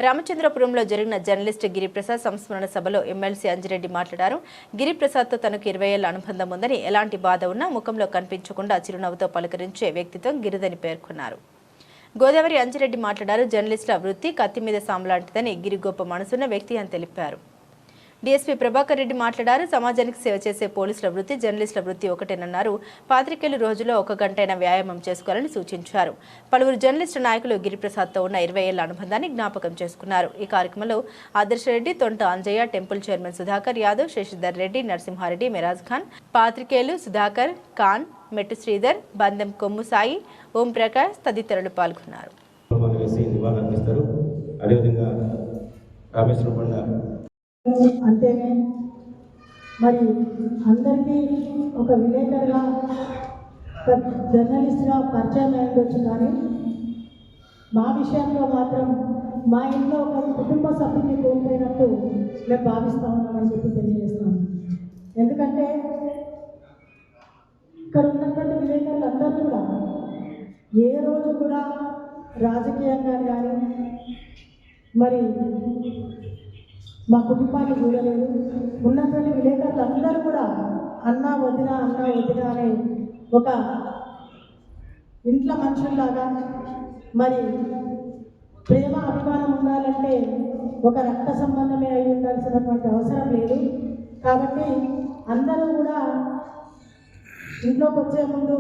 రామచంద్రపురంలో జరిగిన జర్నలిస్ట్ గిరిప్రసాద్ సంస్మరణ సభలో ఎమ్మెల్సీ అంజిరెడ్డి మాట్లాడారు. గిరిప్రసాద్తో తనకు 20 ఏళ్ల అనుబంధం ఉందని, ఎలాంటి బాధ ఉన్నా ముఖంలో కనిపించకుండా చిరునవ్వుతో పలకరించే వ్యక్తిత్వం గిరిదని పేర్కొన్నారు. గోదావరి అంజిరెడ్డి మాట్లాడారు. జర్నలిస్టుల వృత్తి కత్తి మీద సాంలాంటిదని, గిరి గొప్ప మనసున్న వ్యక్తి అని తెలిపారు. డీఎస్పీ ప్రభాకర్ రెడ్డి మాట్లాడారు. సమాజానికి సేవ చేసే పోలీసుల వృత్తి, జర్నలిస్టుల వృత్తి ఒకటేనన్నారు. పాత్రికేయులు రోజులో 1 గంటైనా వ్యాయామం చేసుకోవాలని సూచించారు. పలువురు జర్నలిస్టు నాయకులు గిరిప్రసాద్తో ఉన్న 20 ఏళ్ల అనుబంధాన్ని జ్ఞాపకం చేసుకున్నారు. ఈ కార్యక్రమంలో ఆదర్శరెడ్డి, తొంట అంజయ్య, టెంపుల్ చైర్మన్ సుధాకర్ యాదవ్, శశిధర్ రెడ్డి, నరసింహారెడ్డి, మెరాజ్ ఖాన్, పాత్రికేయులు సుధాకర్ ఖాన్, మెట్టు శ్రీధర్, బందెం కొమ్ము సాయి, ఓం ప్రకాష్ తదితరులు పాల్గొన్నారు. అంతేనే మరి అందరికీ ఒక విలేకరుగా, ఒక జర్నలిస్ట్గా పరిచయం అయ్యొచ్చు. కానీ మా విషయంలో మాత్రం మా ఇంట్లో ఒక కుటుంబ సభ్యుని కోల్పోయినట్టు మేము భావిస్తూ ఉన్నామని చెప్పి తెలియజేస్తాను. ఎందుకంటే ఇక్కడ ఉన్నటువంటి విలేకరులు అందరూ కూడా ఏ రోజు కూడా రాజకీయంగా కానీ మరి మా కుటుంబాన్ని చూడలేదు. ఉన్నటువంటి విలేకరులు అందరూ కూడా అన్నా వదినా అనే ఒక ఇంట్లో మనుషుల్లాగా, మరి ప్రేమ అభిమానం ఉండాలంటే ఒక రక్త సంబంధమే అయి ఉండాల్సినటువంటి అవసరం లేదు. కాబట్టి అందరూ కూడా ఇంట్లోకి వచ్చే ముందు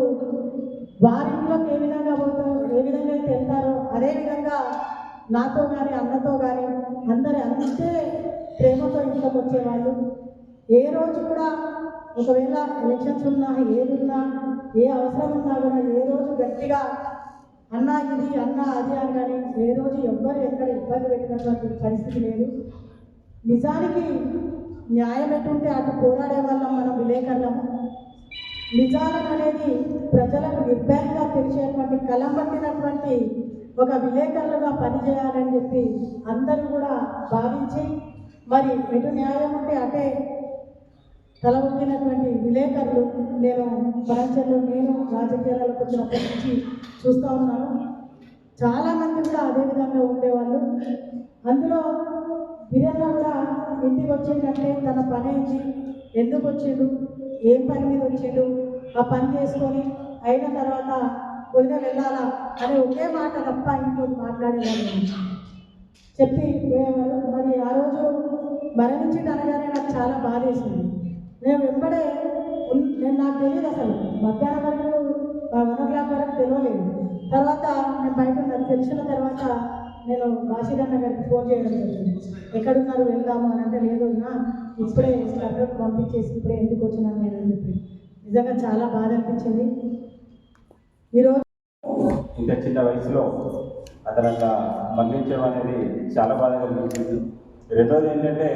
వారింట్లోకి ఏ విధంగా అయితే వెళ్తారో అదేవిధంగా నాతో కానీ అన్నతో కానీ అందరి అంతే ప్రేమతో ఇంట్లోకి వచ్చేవాళ్ళు. ఏ రోజు కూడా ఒకవేళ ఎలక్షన్స్ ఉన్నా, ఏదున్నా, ఏ అవసరం ఉన్నా కూడా ఏ రోజు గట్టిగా అన్నా ఇది అన్నా అది అని కానీ ఏ రోజు ఎవ్వరు ఎక్కడ ఇబ్బంది పెట్టినటువంటి పరిస్థితి లేదు. నిజానికి న్యాయం ఎటుంటే అటు పోరాడే వాళ్ళం మనం విలేకరులము. నిజాలను అనేది ప్రజలకు నిర్భయంగా తెలిసేటువంటి కలం పట్టినటువంటి ఒక విలేకరులుగా పనిచేయాలని చెప్పి అందరూ కూడా భావించి మరి ఎటు న్యాయం ఉంటే అటే తలవొక్కినటువంటి విలేకరులు నేను పరంచర్లో నేను రాజకీయాలకు వచ్చినప్పటి నుంచి చూస్తూ ఉన్నాను. చాలామంది కూడా అదేవిధంగా ఉండేవాళ్ళు. అందులో వీరన్న కూడా ఇంటికి వచ్చిందంటే తన పని ఏంటి, ఎందుకు వచ్చిండు, ఏం పని మీద వచ్చిండు, ఆ పని చేసుకొని అయిన తర్వాత వదిన వెళ్ళాలా అనే ఒకే మాట తప్ప ఇంకోటి మాట్లాడేవాళ్ళు చెప్పి పోయేవారు. మరి ఆ రోజు మరణించింది అనగానే నాకు చాలా బాధేసింది. నేను వెంబడే నాకు తెలియదు అసలు, మధ్యాహ్నం వరకు 1 o'clock వరకు తెలియలేదు. తర్వాత నేను బయట నాకు తెలిసిన తర్వాత నేను కాశీరన్న గారికి ఫోన్ చేయడం జరిగింది. ఎక్కడున్నారు వెళ్దాము అని అంటే, లేదు ఇప్పుడే స్టర్లకు పంపించేసి ఇప్పుడే ఎందుకు వచ్చినాను నేను అని చెప్పి. నిజంగా చాలా బాధ అనిపించింది. ఈరోజు ఇంత చిన్న వయసులో అతను అట్లా మరణించడం అనేది చాలా బాధ కలిగించింది. రెండోది ఏంటంటే,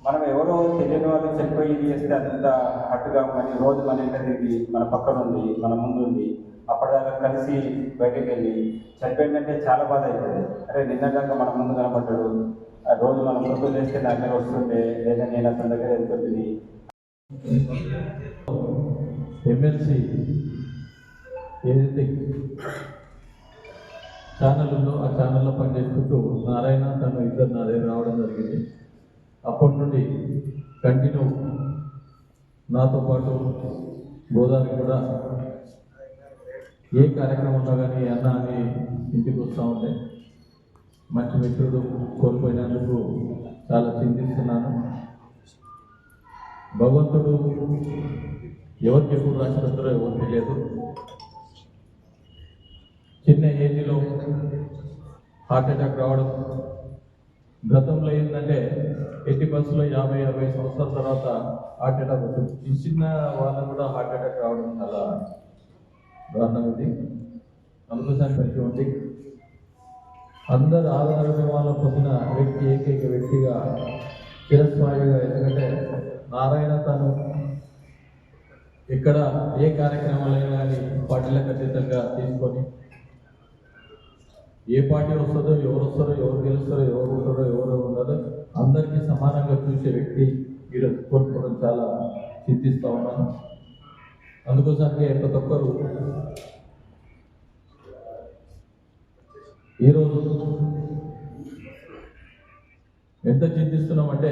మనం ఎవరో తెలియని వాళ్ళు చనిపోయి ఇది చేస్తే అంత హట్టుగా కానీ రోజు మన ఇంటికి మన పక్కన ఉంది, మన ముందు ఉంది, అప్పటిదాకా కలిసి బయటకు వెళ్ళి చనిపోయిందంటే చాలా బాధ అవుతుంది. అరే నిన్నగాక మన ముందు కనబడ్డాడు, రోజు మనం పొద్దులు చేస్తే నా దగ్గర వస్తుంటే, లేదా నేను అతని దగ్గర వెళ్తుంది. ఎమ్మెల్సీ ఏదైతే ఛానల్ ఉందో ఆ ఛానల్లో పనిచేసుకుంటూ నారాయణ తను ఇద్దరు నా దగ్గర రావడం జరిగింది. అప్పటి నుండి కంటిన్యూ నాతో పాటు గోదావరి కూడా ఏ కార్యక్రమం ఉన్నా కానీ అన్న అని ఇంటికి వస్తూ ఉంటే, మంచి మిత్రుడు కోల్పోయినందుకు చాలా చింతిస్తున్నాను. భగవంతుడు ఎవరికి ఎప్పుడు రాసిపెడతారో ఎవరు తెలియదు. చిన్న ఏజ్లో హార్ట్ అటాక్ రావడం, గతంలో ఏంటంటే 80% 50-60 సంవత్సరాల తర్వాత హార్ట్ అటాక్ వస్తుంది. ఈ చిన్న వాళ్ళకు కూడా హార్ట్ అటాక్ రావడం చాలా దారుణం. ఇది అందుకోసారి పెట్టి అందరు ఆధారమైన వాళ్ళ పొందిన వ్యక్తి ఏకైక వ్యక్తిగా చిరస్థాయిగా. ఎందుకంటే నారాయణ తను ఇక్కడ ఏ కార్యక్రమాలైనా కానీ పార్టీలకు అతీతంగా తీసుకొని, ఏ పార్టీ వస్తుందో, ఎవరు వస్తారో, ఎవరు గెలుస్తారో, ఎవరు ఉంటారో, ఎవరు ఉండరో అందరికీ సమానంగా చూసే వ్యక్తి ఈరోజు కోల్పోవడం చాలా చింతిస్తూ ఉన్నాను. అందుకోసానికి ప్రతి ఒక్కరు ఈరోజు ఎంత చింతిస్తున్నామంటే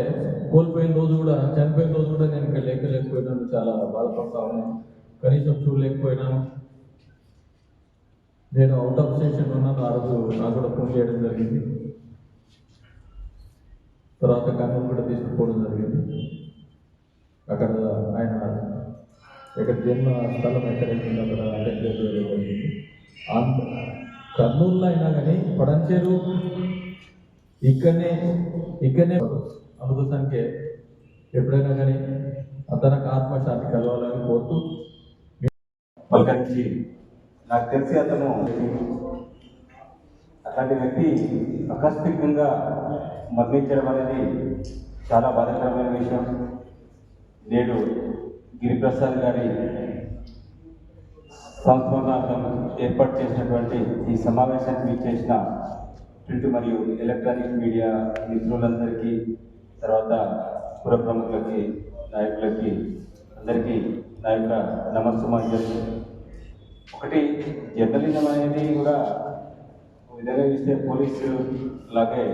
కోల్పోయిన రోజు కూడా, చనిపోయిన రోజు కూడా నేను ఇక్కడ లేకపోయినాను, చాలా బాధపడతా ఉన్నాను. కనీసం చూడలేకపోయినాను. నేను అవుట్ ఆఫ్ స్టేషన్ ఉన్నాను. ఆ రోజు నాకు కూడా ఫోన్ చేయడం జరిగింది. తర్వాత కర్నూలు కూడా తీసుకుపోవడం జరిగింది. అక్కడ ఆయన ఎక్కడ జన్మ స్థలం ఎక్కడైతే అక్కడ అటెండ్ చేయడం జరిగింది. కర్నూలులో అయినా కానీ పడంచేరు ఇక్కడనే అనుభూతానికి ఎప్పుడైనా కానీ అతనికి ఆత్మశాంతి కలవాలని కోరుతూ పలకరించి, నాకు తెలిసి అతను అట్లాంటి వ్యక్తి ఆకస్మికంగా మరణించడం అనేది చాలా బాధాకరమైన విషయం. నేడు గిరిప్రసాద్ గారి సంస్మరణార్థం ఏర్పాటు చేసినటువంటి ఈ సమావేశానికి చేసిన ప్రింట్ మరియు ఎలక్ట్రానిక్ మీడియా మిత్రులందరికీ, తర్వాత పుర ప్రముఖులకి, నాయకులకి అందరికీ నా యొక్క నమస్సుమాంజలు. ఒకటి, జర్నలిజం అనేది కూడా విధంగా చూస్తే పోలీసు లాగే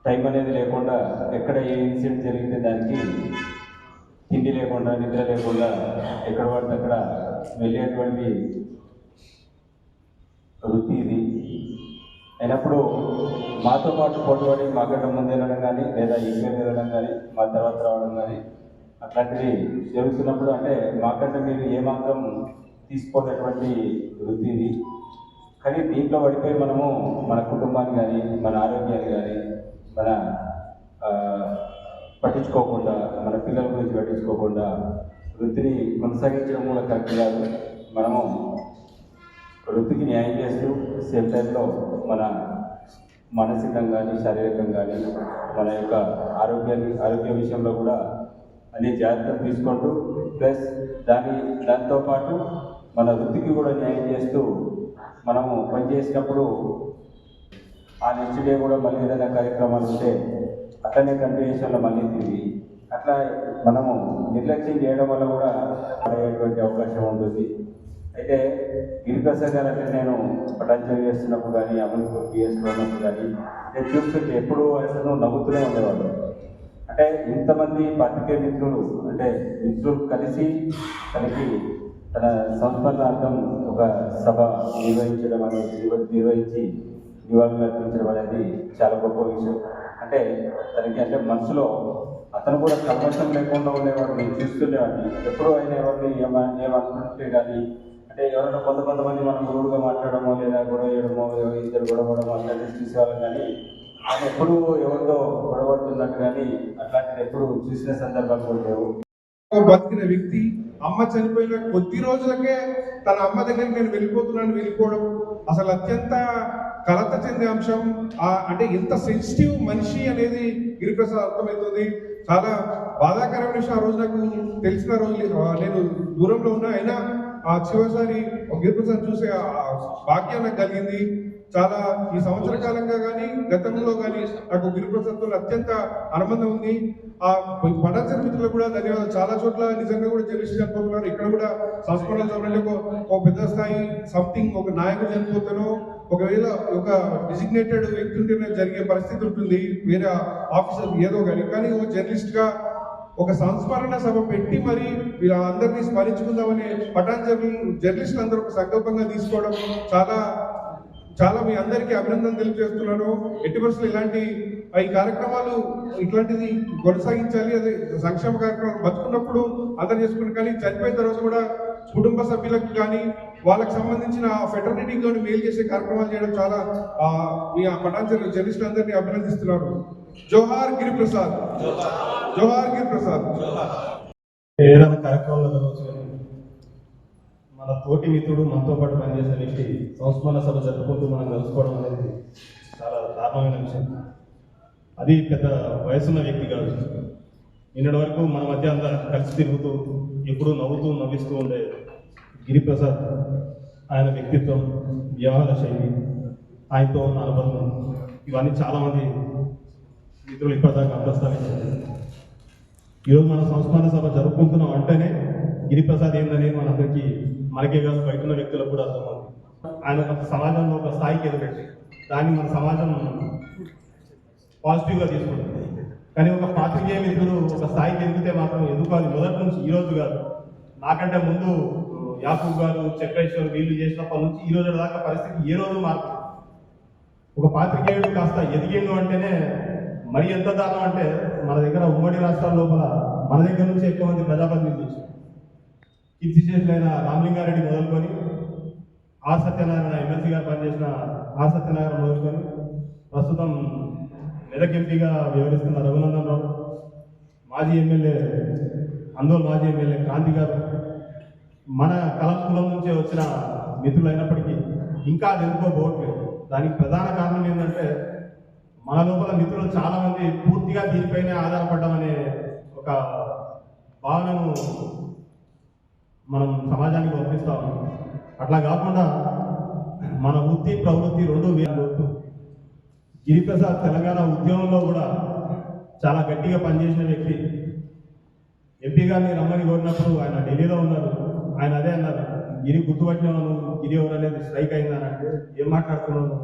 టైం అనేది లేకుండా, ఎక్కడ ఏ ఇన్సిడెంట్ జరిగితే దానికి తిండి లేకుండా, నిద్ర లేకుండా ఎక్కడ పడితే అక్కడ వెళ్ళేటువంటి వృత్తి ఇది. అయినప్పుడు మాతో పాటు పోటీపడి మాకంటే ముందు వెళ్ళడం కానీ, లేదా ఎక్కువ వెళ్ళడం కానీ, మా తర్వాత రావడం కానీ అట్లాంటివి జరుగుతున్నప్పుడు, అంటే మాకంటే మీరు ఏమాత్రం తీసుకోనటువంటి వృత్తి ఇది. కానీ దీంట్లో పడిపోయి మనము మన కుటుంబాన్ని కానీ, మన ఆరోగ్యాన్ని కానీ, మన పట్టించుకోకుండా, మన పిల్లల గురించి పట్టించుకోకుండా వృత్తిని కొనసాగించడం కూడా కరెక్ట్ కాదు. మనము వృత్తికి న్యాయం చేస్తూ సేమ్ టైంలో మన మానసికంగా కానీ, శారీరకంగా కానీ, మన యొక్క ఆరోగ్య విషయంలో కూడా అన్ని జాగ్రత్తలు తీసుకుంటూ, ప్లస్ దాంతోపాటు మన వృత్తికి కూడా న్యాయం చేస్తూ మనము పనిచేసినప్పుడు ఆ నెక్స్ట్ డే కూడా మళ్ళీ ఏదైనా కార్యక్రమాలు ఉంటే అట్లనే కంటిన్యూషన్లో మళ్ళీ తిరిగి అట్లా మనము నిర్లక్ష్యం చేయడం వల్ల కూడా పడేటువంటి అవకాశం ఉంటుంది. అయితే గిరిప్రసాద్ గారు అంటే నేను పటాంజలి చేస్తున్నప్పుడు కానీ, అమలు పిఎస్లో ఉన్నప్పుడు కానీ నేను చూస్తుంటే ఎప్పుడు అసలు నవ్వుతూనే ఉండేవాళ్ళు. అంటే ఇంతమంది పాత్రికేయ మిత్రులు, అంటే మిత్రులు కలిసి తనకి తన సంస్మరణార్థం ఒక సభ నిర్వహించడం అనేది, నిర్వహించి నివాళులు అర్పించడం అనేది చాలా గొప్ప విషయం. అంటే తనకి అంటే మనసులో అతను కూడా కల్మషం లేకుండా ఉండేవాడు. నేను చూస్తుండేవాడిని. ఎప్పుడూ ఆయన ఎవరిని ఏమనుకుంటే కానీ, అంటే ఎవరైనా కొంతమంది మనం రూడ్గా మాట్లాడమో, లేదా గొడవ చేయడమో, ఇద్దరు గొడవడమో అట్లాంటివి చూసేవాళ్ళం. కానీ ఆయన ఎప్పుడూ ఎవరితో గొడవడుతున్నట్టు కానీ అట్లాంటిది ఎప్పుడు చూసిన సందర్భాలు కూడా లేవు. బతికిన వ్యక్తి, అమ్మ చనిపోయిన కొద్ది రోజులకే తన అమ్మ దగ్గరికి నేను వెళ్ళిపోవడం అసలు అత్యంత కలత చెందే అంశం. అంటే ఎంత సెన్సిటివ్ మనిషి అనేది గిరిప్రసాద్ అర్థమవుతుంది. చాలా బాధాకరమైన విషయం. ఆ రోజు నాకు తెలిసిన రోజు నేను దూరంలో ఉన్నా, అయినా ఆ చివరిసారి గిరిప్రసాద్ చూసే భాగ్యం నాకు కలిగింది. చాలా ఈ సంవత్సర కాలంగా కానీ, గతంలో కానీ నాకు గిరిప్రసాద్తో అత్యంత అనుబంధం ఉంది. ఆ పటాన్చెరు మిత్రులు కూడా ధన్యవాదాలు. చాలా చోట్ల నిజంగా కూడా జర్నలిస్ట్ చనిపోతున్నారు. ఇక్కడ కూడా సంస్మరణ సభలో ఒక పెద్ద స్థాయి సంథింగ్ ఒక నాయకుడు చనిపోతానో, ఒకవేళ ఒక డిజిగ్నేటెడ్ వ్యక్తి ఉంటేనే జరిగే పరిస్థితి ఉంటుంది, వేరే ఆఫీసర్ ఏదో కానీ ఓ జర్నలిస్ట్ గా ఒక సంస్మరణ సభ పెట్టి మరి వీళ్ళందరినీ స్మరించుకుందామని పటాన్చెరు జర్నలిస్టులు అందరూ ఒక సంకల్పంగా తీసుకోవడం చాలా మీ అందరికీ అభినందన తెలియజేస్తున్నాను. ఎట్టి పరిస్థితులు ఇలాంటి ఈ కార్యక్రమాలు ఇట్లాంటిది కొనసాగించాలి. అది సంక్షేమ కార్యక్రమాలు బతుకున్నప్పుడు అందరూ చేసుకుని, కానీ చనిపోయిన తర్వాత కూడా కుటుంబ సభ్యులకు కానీ వాళ్ళకి సంబంధించిన ఫెటర్నిటీకి కానీ మేలు చేసే కార్యక్రమాలు చేయడం చాలా మీ పటాన్చెరు జర్నలిస్టులు అందరినీ అభినందిస్తున్నారు. జోహార్ గిరిప్రసాద్, జోహార్ గిరిప్రసాద్. ఏదైనా కార్యక్రమంలో మన తోటి మిత్రుడు, మనతో పాటు పనిచేసే వ్యక్తి సంస్మరణ సభ జరుపుకుంటూ మనం కలుసుకోవడం అనేది చాలా దారుణమైన విషయం. అది పెద్ద వయసున్న వ్యక్తి కాదు. నిన్నటి వరకు మన మధ్య అందరూ కలిసి తిరుగుతూ ఎప్పుడూ నవ్విస్తూ ఉండే గిరిప్రసాద్, ఆయన వ్యక్తిత్వం, వ్యవహార శైలి, ఆయనతో ఉన్న అనుబంధం, ఇవన్నీ చాలామంది మిత్రులు ఇప్పటిదాకా ప్రస్తావించారు. ఈరోజు మన సంస్మరణ సభ జరుపుకుంటున్నాం అంటేనే గిరిప్రసాద్ ఏందనేది మనందరికీ, మనకే కాదు బయట ఉన్న వ్యక్తులకు కూడా అర్థమవుతుంది. ఆయన ఒక సమాజంలో ఒక స్థాయికి ఎదుగుపెట్టి దాన్ని మన సమాజం పాజిటివ్గా తీసుకుంటారు. కానీ ఒక పాత్రికేయ మిత్రుడు ఒక స్థాయికి ఎదిగితే మాత్రం ఎందుకు అది మొదటి నుంచి ఈ రోజు కాదు, నాకంటే ముందు యాకూబ్ గారు, చక్రేశ్వర్ వీళ్ళు చేసినప్పటి నుంచి ఈ రోజు దాకా పరిస్థితి ఏ రోజు మార్పు. ఒక పాత్రికేయుడు కాస్త ఎదిగిండు అంటేనే మరి ఎంత దారుణం అంటే మన దగ్గర ఉమ్మడి రాష్ట్రాల లోపల మన దగ్గర నుంచి ఎక్కువ మంది ప్రజాప్రతినిధులు వచ్చారు. కీర్తి చేసిన రామలింగారెడ్డి మొదలుకొని ఆర్ సత్యనారాయణ ఎమ్మెల్సీ గారు పనిచేసిన ఆర్ సత్యనారాయణ మొదలుకొని ప్రస్తుతం మెదక్ ఎంపీగా వ్యవహరిస్తున్న రఘునందన్ రావు, మాజీ ఎమ్మెల్యే అందోల్ మాజీ ఎమ్మెల్యే క్రాంతి గారు మన కళాకులం నుంచే వచ్చిన మిత్రులు అయినప్పటికీ ఇంకా అది ఎందుకో పోవట్లేదు. దానికి ప్రధాన కారణం ఏంటంటే మన లోపల మిత్రులు చాలా మంది పూర్తిగా దీనిపైనే ఆధారపడ్డామనే ఒక భావనను మనం సమాజానికి పంపిస్తా ఉన్నాం. అట్లా కాకుండా మన వృత్తి ప్రవృత్తి రెండు వేరు. గిరిప్రసాద్ తెలంగాణ ఉద్యమంలో కూడా చాలా గట్టిగా పనిచేసిన వ్యక్తి. ఎంపీ గారిని రమ్మని కోరినప్పుడు ఆయన ఢిల్లీలో ఉన్నారు. ఆయన అదే అన్నారు, గిరి గుర్తుపట్టినాను, గిరి ఎవరు అనేది స్ట్రైక్ అయిందని. అంటే ఏం మాట్లాడుతున్నాను,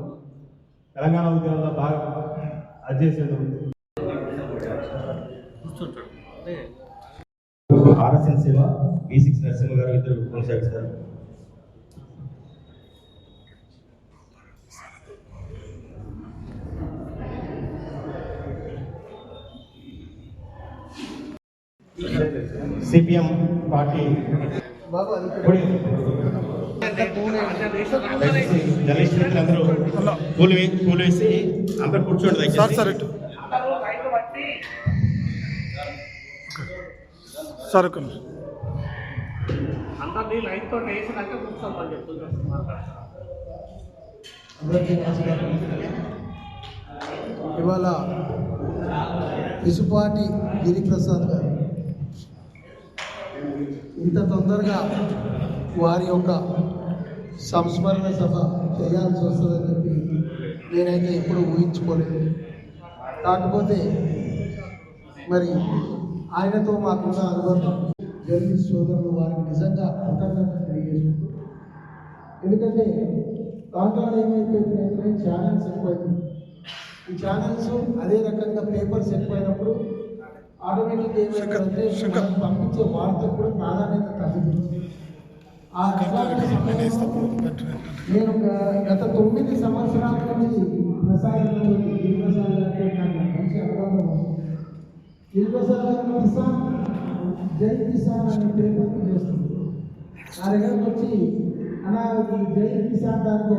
తెలంగాణ ఉద్యమంలో బాగా అది చేసేది. ఆర్ఎస్ఎన్ సేవ B6 నరసింహ గారు ఇద్దరు కొనసాగిస్తారు. సిపిఎం పార్టీ జర్నలిస్ట్ మిత్రులందరూ పూలు వేసి అందరూ కూర్చోండి దయచేసి. సార్ అందరినీ లైన్తో వేసినాక కూర్చోమని చెప్తున్నారు. ఇవాళ ఇసుపాటి గిరిప్రసాద్ గారు ఇంత తొందరగా వారి యొక్క సంస్మరణ సభ చేయాల్సి వస్తుందని చెప్పి నేనైతే ఎప్పుడూ ఊహించుకోలేదు. కాకపోతే మరి ఆయనతో మాకున్న అనుబంధం జర్నలిస్ట్ సోదరులు వారికి నిజంగా కృతజ్ఞత తెలియజేసుకుంటూ, ఎందుకంటే దాంట్లో ఏమైపోతున్నాయంటే ఛానల్స్ ఎక్కువైపోయింది. ఈ ఛానల్స్ అదే రకంగా పేపర్స్ ఎక్కువైనప్పుడు ఆటోమేటిక్గా ఏమైందంటే మనం పంపించే వార్తకు కూడా ప్రాధాన్యత తగ్గుతుంది. ఆ నేను గత 9 సంవత్సరాల నుంచి ప్రసాదంలో గిరిప్రసాద్ గారితో నాకు మంచి అనుబంధం ఉంది. గిరిప్రసాద్ గారు కిసాన్ జై కిసాన్ అనే పేపర్ చేస్తుంది. నా దగ్గరకు వచ్చి అలా జై కిసాన్ దానికి